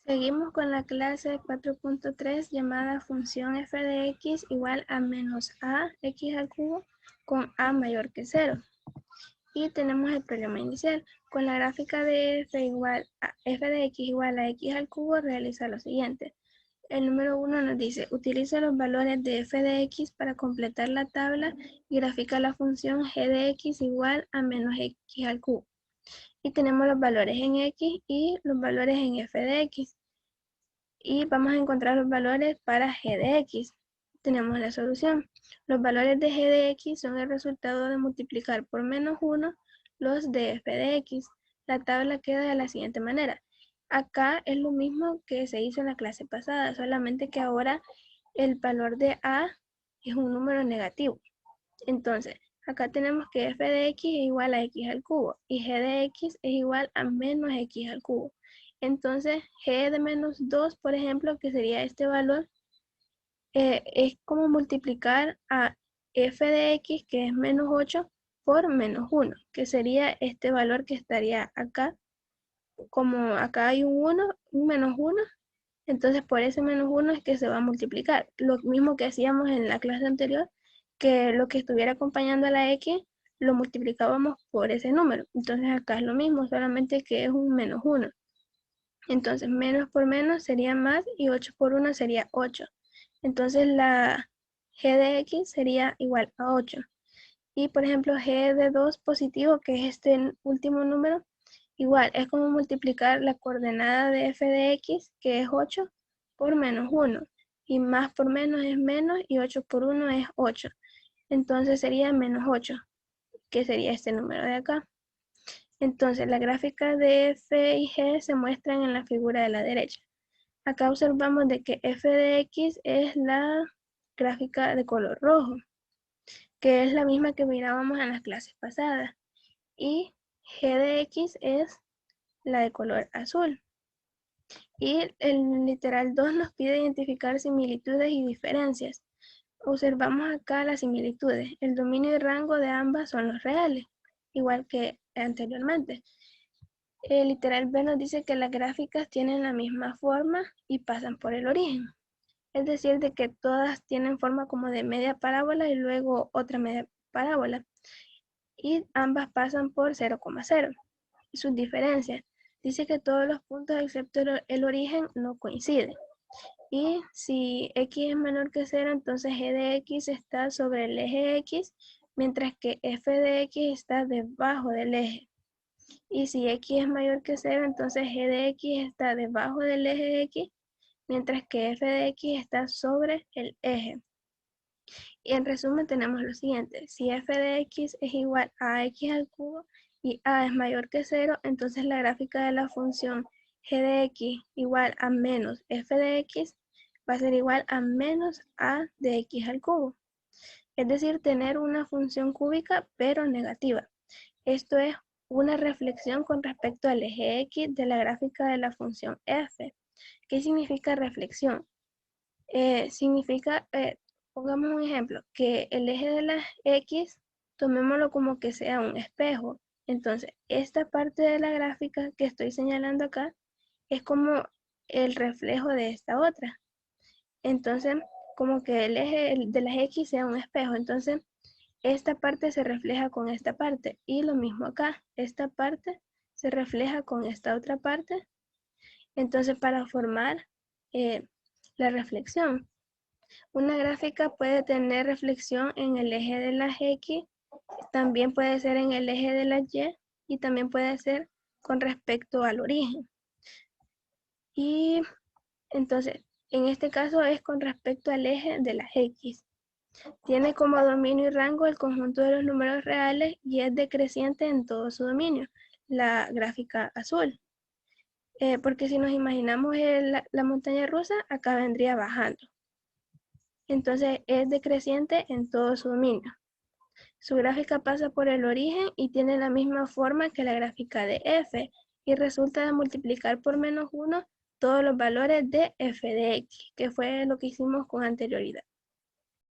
Seguimos con la clase 4.3 llamada función f de x igual a menos a x al cubo con a mayor que 0. Y tenemos el problema inicial. Con la gráfica de f de x igual a x al cubo realiza lo siguiente. El número 1 nos dice, utiliza los valores de f de x para completar la tabla y grafica la función g de x igual a menos x al cubo. Y tenemos los valores en x y los valores en f de x. Y vamos a encontrar los valores para g de x. Tenemos la solución. Los valores de g de x son el resultado de multiplicar por menos 1 los de f de x. La tabla queda de la siguiente manera. Acá es lo mismo que se hizo en la clase pasada, solamente que ahora el valor de a es un número negativo. Entonces, acá tenemos que f de x es igual a x al cubo y g de x es igual a menos x al cubo. Entonces, g de menos 2, por ejemplo, que sería este valor, es como multiplicar a f de x, que es menos 8, por menos 1, que sería este valor que estaría acá. Como acá hay un menos 1, entonces por ese menos 1 es que se va a multiplicar. Lo mismo que hacíamos en la clase anterior, que lo que estuviera acompañando a la x lo multiplicábamos por ese número. Entonces acá es lo mismo, solamente que es un menos 1. Entonces menos por menos sería más y 8 por 1 sería 8. Entonces la g de x sería igual a 8. Y por ejemplo g de 2 positivo, que es este último número, igual es como multiplicar la coordenada de f de x, que es 8, por menos 1. Y más por menos es menos y 8 por 1 es 8. Entonces sería menos 8, que sería este número de acá. Entonces la gráfica de f y g se muestran en la figura de la derecha. Acá observamos de que f de x es la gráfica de color rojo, que es la misma que mirábamos en las clases pasadas. Y g de x es la de color azul. Y el literal 2 nos pide identificar similitudes y diferencias. Observamos acá las similitudes. El dominio y rango de ambas son los reales, igual que anteriormente. El literal B nos dice que las gráficas tienen la misma forma y pasan por el origen. Es decir, de que todas tienen forma como de media parábola y luego otra media parábola. Y ambas pasan por 0,0. Y sus diferencias. Dice que todos los puntos excepto el origen no coinciden. Y si x es menor que 0, entonces g de x está sobre el eje x, mientras que f de x está debajo del eje. Y si x es mayor que 0, entonces g de x está debajo del eje x, mientras que f de x está sobre el eje. Y en resumen tenemos lo siguiente. Si f de x es igual a x al cubo y a es mayor que 0, entonces la gráfica de la función g de x igual a menos f de x va a ser igual a menos a de x al cubo. Es decir, tener una función cúbica pero negativa. Esto es una reflexión con respecto al eje x de la gráfica de la función f. ¿Qué significa reflexión? Significa, pongamos un ejemplo, que el eje de la x, tomémoslo como que sea un espejo. Entonces, esta parte de la gráfica que estoy señalando acá es como el reflejo de esta otra. Entonces, como que el eje de las x sea un espejo. Entonces, esta parte se refleja con esta parte. Y lo mismo acá, esta parte se refleja con esta otra parte. Entonces, para formar la reflexión, una gráfica puede tener reflexión en el eje de las X, también puede ser en el eje de las Y también puede ser con respecto al origen. Y entonces, en este caso es con respecto al eje de las X. Tiene como dominio y rango el conjunto de los números reales y es decreciente en todo su dominio, la gráfica azul. Porque si nos imaginamos la montaña rusa, acá vendría bajando. Entonces es decreciente en todo su dominio. Su gráfica pasa por el origen y tiene la misma forma que la gráfica de f y resulta de multiplicar por menos 1 todos los valores de f de x, que fue lo que hicimos con anterioridad.